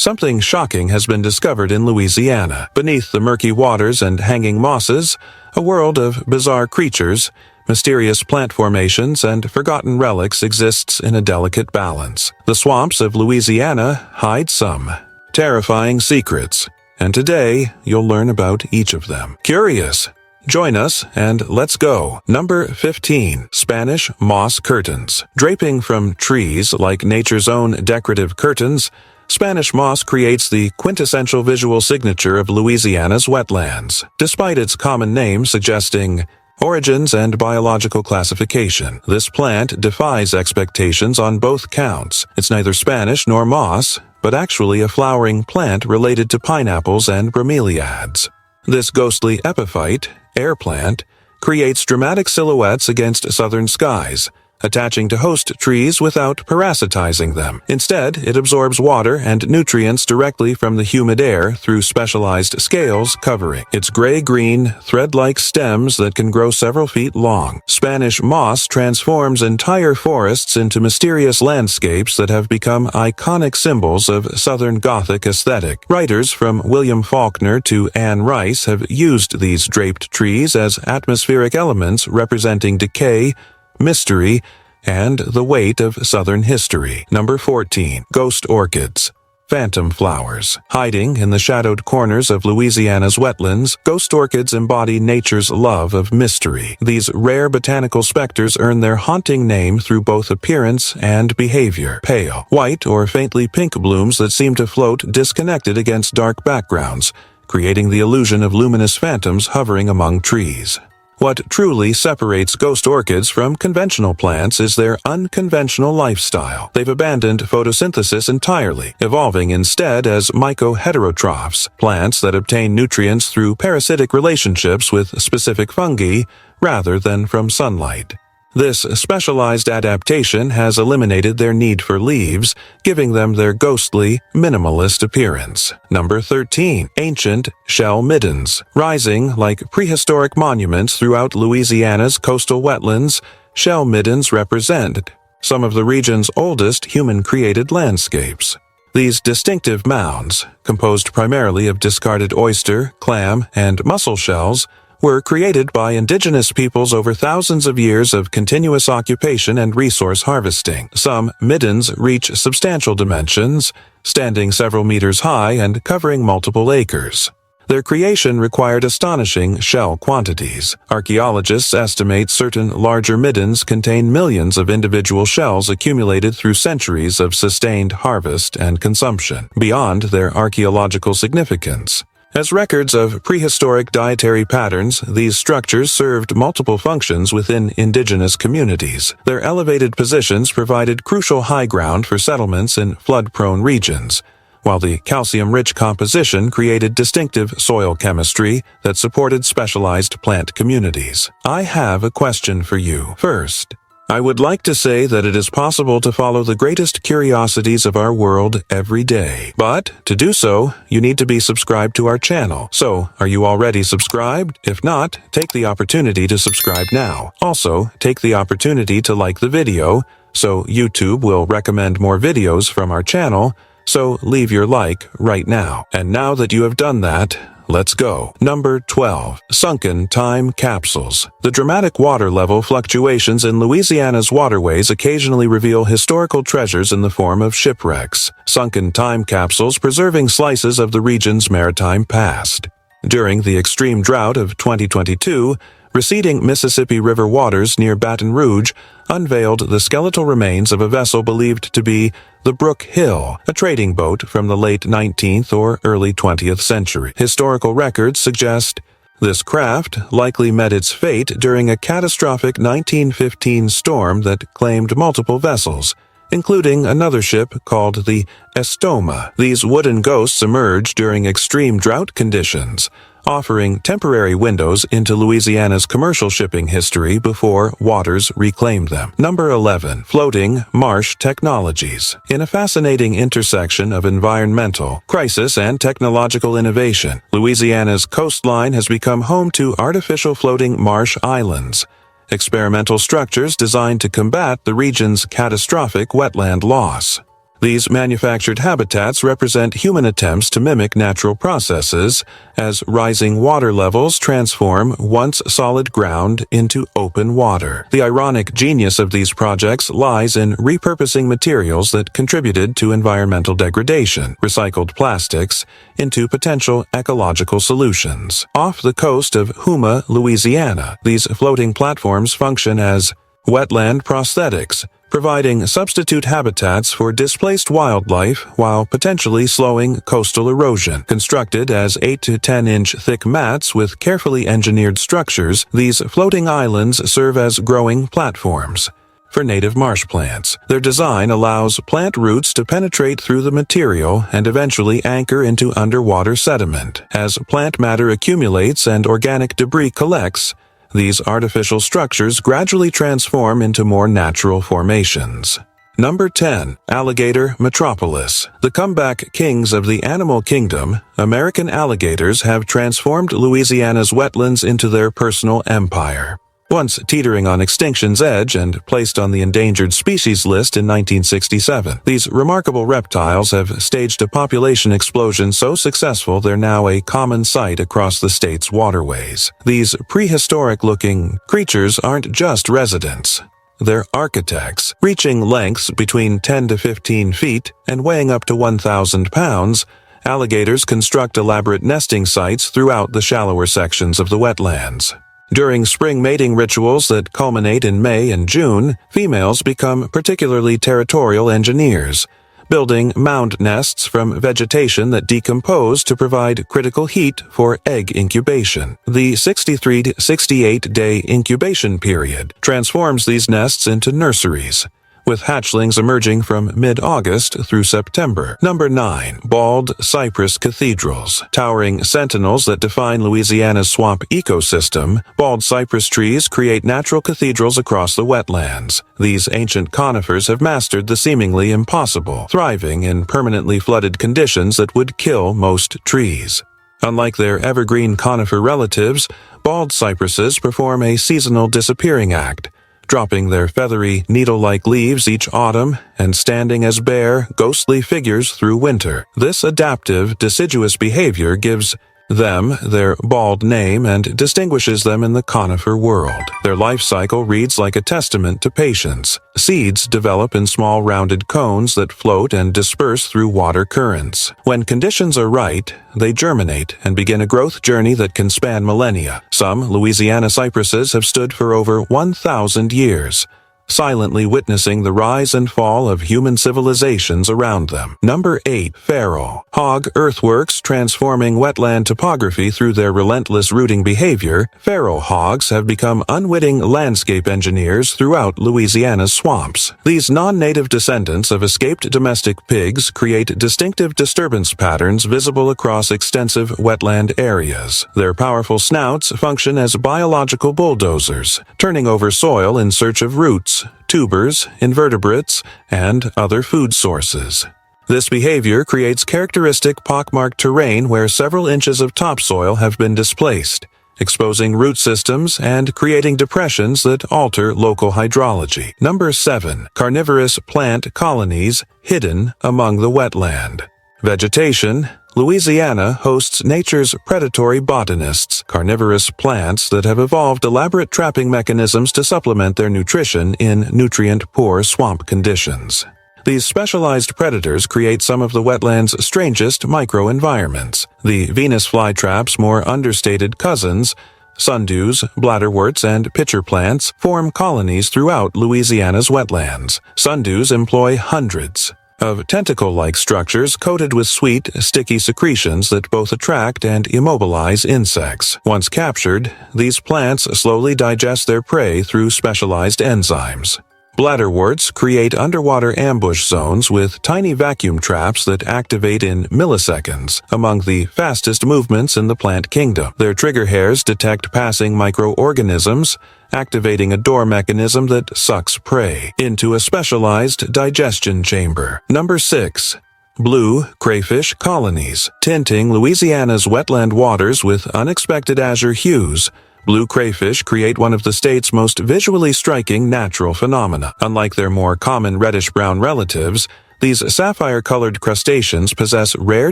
Something shocking has been discovered in Louisiana. Beneath the murky waters and hanging mosses, a world of bizarre creatures, mysterious plant formations, and forgotten relics exists in a delicate balance. The swamps of Louisiana hide some terrifying secrets, and today you'll learn about each of them. Curious? Join us and let's go. Number 15. Spanish moss curtains. Draping from trees like nature's own decorative curtains, Spanish moss creates the quintessential visual signature of Louisiana's wetlands. Despite its common name suggesting origins and biological classification, this plant defies expectations on both counts. It's neither Spanish nor moss, but actually a flowering plant related to pineapples and bromeliads. This ghostly epiphyte, air plant, creates dramatic silhouettes against southern skies, attaching to host trees without parasitizing them. Instead, it absorbs water and nutrients directly from the humid air through specialized scales covering its gray-green, thread-like stems that can grow several feet long. Spanish moss transforms entire forests into mysterious landscapes that have become iconic symbols of Southern Gothic aesthetic. Writers from William Faulkner to Anne Rice have used these draped trees as atmospheric elements representing decay, mystery, and the weight of Southern history. Number 14. Ghost orchids. Phantom flowers. Hiding in the shadowed corners of Louisiana's wetlands, ghost orchids embody nature's love of mystery. These rare botanical specters earn their haunting name through both appearance and behavior. Pale, white, or faintly pink blooms that seem to float disconnected against dark backgrounds, creating the illusion of luminous phantoms hovering among trees. What truly separates ghost orchids from conventional plants is their unconventional lifestyle. They've abandoned photosynthesis entirely, evolving instead as mycoheterotrophs, plants that obtain nutrients through parasitic relationships with specific fungi rather than from sunlight. This specialized adaptation has eliminated their need for leaves, giving them their ghostly, minimalist appearance. Number 13. Ancient shell middens. Rising like prehistoric monuments throughout Louisiana's coastal wetlands, shell middens represent some of the region's oldest human-created landscapes. These distinctive mounds, composed primarily of discarded oyster, clam, and mussel shells, were created by indigenous peoples over thousands of years of continuous occupation and resource harvesting. Some middens reach substantial dimensions, standing several meters high and covering multiple acres. Their creation required astonishing shell quantities. Archaeologists estimate certain larger middens contain millions of individual shells accumulated through centuries of sustained harvest and consumption, beyond their archaeological significance. As records of prehistoric dietary patterns, these structures served multiple functions within indigenous communities. Their elevated positions provided crucial high ground for settlements in flood-prone regions, while the calcium-rich composition created distinctive soil chemistry that supported specialized plant communities. I have a question for you. First, I would like to say that it is possible to follow the greatest curiosities of our world every day. But to do so, you need to be subscribed to our channel. So, are you already subscribed? If not, take the opportunity to subscribe now. Also, take the opportunity to like the video, so YouTube will recommend more videos from our channel, so leave your like right now. And now that you have done that, let's go. Number 12. Sunken time capsules. The dramatic water level fluctuations in Louisiana's waterways occasionally reveal historical treasures in the form of shipwrecks. Sunken time capsules preserving slices of the region's maritime past. During the extreme drought of 2022, receding Mississippi River waters near Baton Rouge unveiled the skeletal remains of a vessel believed to be the Brook Hill, a trading boat from the late 19th or early 20th century. Historical records suggest this craft likely met its fate during a catastrophic 1915 storm that claimed multiple vessels, including another ship called the Estoma. These wooden ghosts emerged during extreme drought conditions, offering temporary windows into Louisiana's commercial shipping history before waters reclaimed them. Number 11. Floating marsh technologies. In a fascinating intersection of environmental crisis and technological innovation, Louisiana's coastline has become home to artificial floating marsh islands, experimental structures designed to combat the region's catastrophic wetland loss. These manufactured habitats represent human attempts to mimic natural processes as rising water levels transform once solid ground into open water. The ironic genius of these projects lies in repurposing materials that contributed to environmental degradation, recycled plastics, into potential ecological solutions. Off the coast of Houma, Louisiana, these floating platforms function as wetland prosthetics, providing substitute habitats for displaced wildlife while potentially slowing coastal erosion. Constructed as 8 to 10-inch thick mats with carefully engineered structures, these floating islands serve as growing platforms for native marsh plants. Their design allows plant roots to penetrate through the material and eventually anchor into underwater sediment. As plant matter accumulates and organic debris collects, these artificial structures gradually transform into more natural formations. Number 10. Alligator Metropolis. The comeback kings of the animal kingdom, American alligators have transformed Louisiana's wetlands into their personal empire. Once teetering on extinction's edge and placed on the endangered species list in 1967, these remarkable reptiles have staged a population explosion so successful they're now a common sight across the state's waterways. These prehistoric-looking creatures aren't just residents. They're architects. Reaching lengths between 10 to 15 feet and weighing up to 1,000 pounds, alligators construct elaborate nesting sites throughout the shallower sections of the wetlands. During spring mating rituals that culminate in May and June, females become particularly territorial engineers, building mound nests from vegetation that decompose to provide critical heat for egg incubation. The 63 to 68-day incubation period transforms these nests into nurseries, with hatchlings emerging from mid-August through September. Number 9. Bald cypress cathedrals. Towering sentinels that define Louisiana's swamp ecosystem, bald cypress trees create natural cathedrals across the wetlands. These ancient conifers have mastered the seemingly impossible, thriving in permanently flooded conditions that would kill most trees. Unlike their evergreen conifer relatives, bald cypresses perform a seasonal disappearing act, dropping their feathery, needle-like leaves each autumn and standing as bare, ghostly figures through winter. This adaptive, deciduous behavior gives them their bald name and distinguishes them in the conifer world. Their life cycle reads like a testament to patience. Seeds develop in small rounded cones that float and disperse through water currents. When conditions are right, they germinate and begin a growth journey that can span millennia. Some Louisiana cypresses have stood for over 1,000 years, silently witnessing the rise and fall of human civilizations around them. Number 8. Feral hog earthworks. Transforming wetland topography through their relentless rooting behavior, feral hogs have become unwitting landscape engineers throughout Louisiana's swamps. These non-native descendants of escaped domestic pigs create distinctive disturbance patterns visible across extensive wetland areas. Their powerful snouts function as biological bulldozers, turning over soil in search of roots, tubers, invertebrates, and other food sources. This behavior creates characteristic pockmarked terrain where several inches of topsoil have been displaced, exposing root systems and creating depressions that alter local hydrology. Number 7. Carnivorous plant colonies hidden among the wetland. Vegetation. Louisiana hosts nature's predatory botanists, carnivorous plants that have evolved elaborate trapping mechanisms to supplement their nutrition in nutrient-poor swamp conditions. These specialized predators create some of the wetland's strangest microenvironments. The Venus flytrap's more understated cousins, sundews, bladderworts, and pitcher plants, form colonies throughout Louisiana's wetlands. Sundews employ hundreds of tentacle-like structures coated with sweet, sticky secretions that both attract and immobilize insects. Once captured, these plants slowly digest their prey through specialized enzymes. Bladderworts create underwater ambush zones with tiny vacuum traps that activate in milliseconds, among the fastest movements in the plant kingdom. Their trigger hairs detect passing microorganisms, activating a door mechanism that sucks prey into a specialized digestion chamber. Number 6. Blue crayfish colonies. Tinting Louisiana's wetland waters with unexpected azure hues, blue crayfish create one of the state's most visually striking natural phenomena. Unlike their more common reddish-brown relatives, These sapphire-colored crustaceans possess rare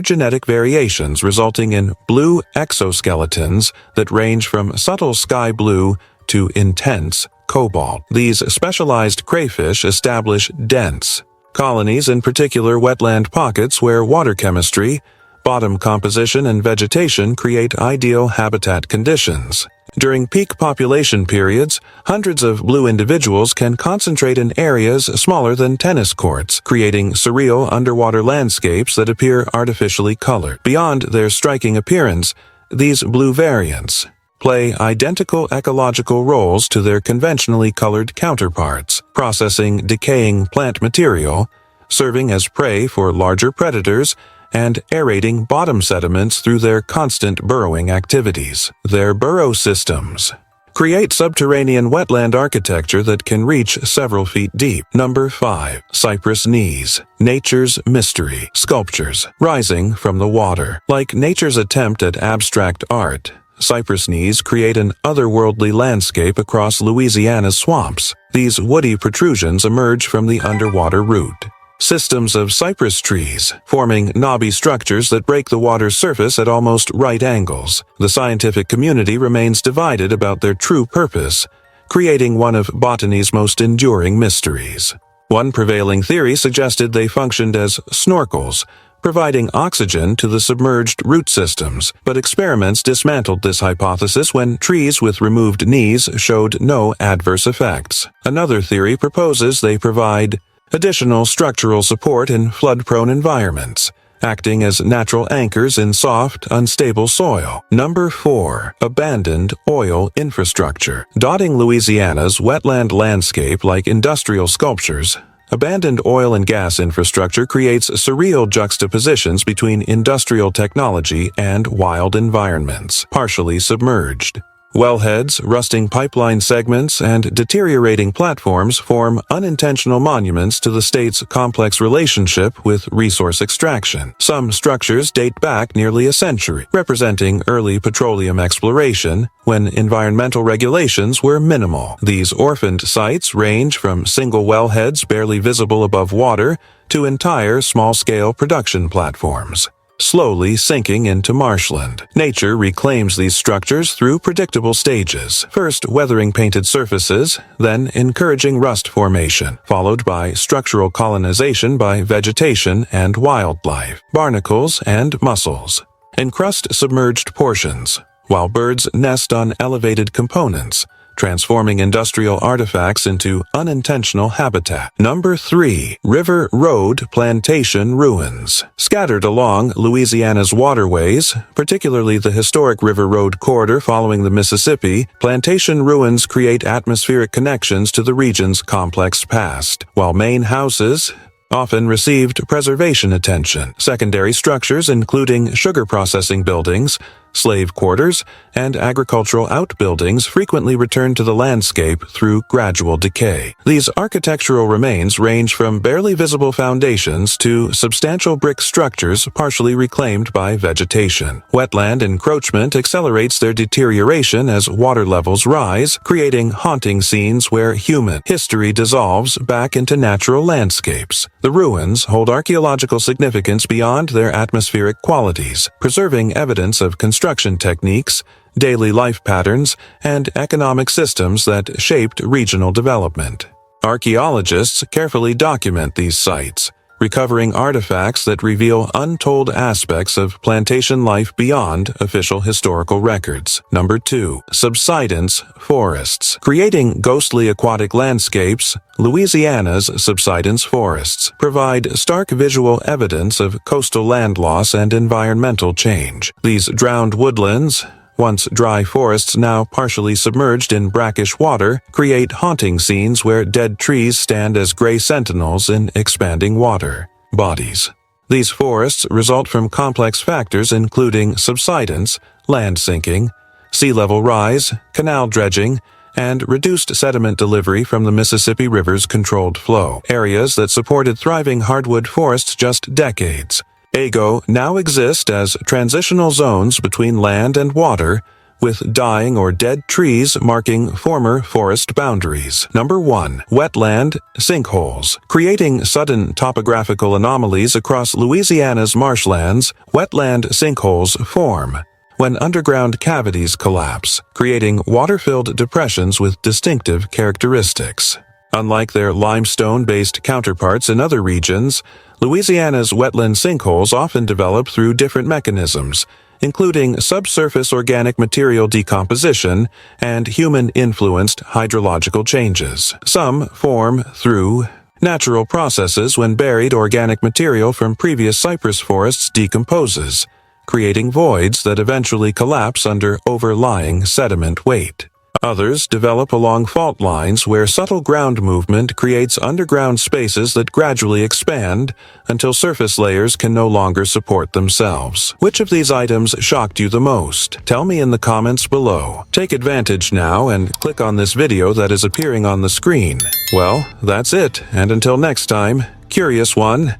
genetic variations resulting in blue exoskeletons that range from subtle sky blue to intense cobalt. These specialized crayfish establish dense colonies in particular wetland pockets where water chemistry, bottom composition, and vegetation create ideal habitat conditions. During peak population periods, hundreds of blue individuals can concentrate in areas smaller than tennis courts, creating surreal underwater landscapes that appear artificially colored. Beyond their striking appearance, these blue variants play identical ecological roles to their conventionally colored counterparts, processing decaying plant material, serving as prey for larger predators, and aerating bottom sediments through their constant burrowing activities. Their burrow systems create subterranean wetland architecture that can reach several feet deep. Number 5. Cypress knees. Nature's mystery. Sculptures rising from the water. Like nature's attempt at abstract art, cypress knees create an otherworldly landscape across Louisiana's swamps. These woody protrusions emerge from the underwater root systems of cypress trees, forming knobby structures that break the water's surface at almost right angles. The scientific community remains divided about their true purpose, creating one of botany's most enduring mysteries. One prevailing theory suggested they functioned as snorkels, providing oxygen to the submerged root systems, but experiments dismantled this hypothesis when trees with removed knees showed no adverse effects. Another theory proposes they provide additional structural support in flood-prone environments, acting as natural anchors in soft, unstable soil. Number 4. Abandoned oil infrastructure. Dotting Louisiana's wetland landscape like industrial sculptures, abandoned oil and gas infrastructure creates surreal juxtapositions between industrial technology and wild environments, partially submerged. Wellheads, rusting pipeline segments, and deteriorating platforms form unintentional monuments to the state's complex relationship with resource extraction. Some structures date back nearly a century, representing early petroleum exploration when environmental regulations were minimal. These orphaned sites range from single wellheads barely visible above water to entire small-scale production platforms, slowly sinking into marshland. Nature reclaims these structures through predictable stages, first weathering painted surfaces, then encouraging rust formation, followed by structural colonization by vegetation and wildlife. Barnacles and mussels encrust submerged portions, while birds nest on elevated components, transforming industrial artifacts into unintentional habitat. Number 3. River Road Plantation Ruins. Scattered along Louisiana's waterways, particularly the historic River Road corridor following the Mississippi, plantation ruins create atmospheric connections to the region's complex past. While main houses often received preservation attention, secondary structures including sugar processing buildings, slave quarters, and agricultural outbuildings frequently return to the landscape through gradual decay. These architectural remains range from barely visible foundations to substantial brick structures partially reclaimed by vegetation. Wetland encroachment accelerates their deterioration as water levels rise, creating haunting scenes where human history dissolves back into natural landscapes. The ruins hold archaeological significance beyond their atmospheric qualities, preserving evidence of construction techniques, daily life patterns, and economic systems that shaped regional development. Archaeologists carefully document these sites, recovering artifacts that reveal untold aspects of plantation life beyond official historical records. Number 2. Subsidence forests. Creating ghostly aquatic landscapes, Louisiana's subsidence forests provide stark visual evidence of coastal land loss and environmental change. These drowned woodlands, once dry forests now partially submerged in brackish water, create haunting scenes where dead trees stand as gray sentinels in expanding water bodies. These forests result from complex factors including subsidence, land sinking, sea level rise, canal dredging, and reduced sediment delivery from the Mississippi River's controlled flow. Areas that supported thriving hardwood forests just decades ago now exist as transitional zones between land and water, with dying or dead trees marking former forest boundaries. Number 1. Wetland sinkholes. Creating sudden topographical anomalies across Louisiana's marshlands, wetland sinkholes form when underground cavities collapse, creating water-filled depressions with distinctive characteristics. Unlike their limestone-based counterparts in other regions, Louisiana's wetland sinkholes often develop through different mechanisms, including subsurface organic material decomposition and human-influenced hydrological changes. Some form through natural processes when buried organic material from previous cypress forests decomposes, creating voids that eventually collapse under overlying sediment weight. Others develop along fault lines where subtle ground movement creates underground spaces that gradually expand until surface layers can no longer support themselves. Which of these items shocked you the most? Tell me in the comments below. Take advantage now and click on this video that is appearing on the screen. Well, that's it, and until next time, Curious One,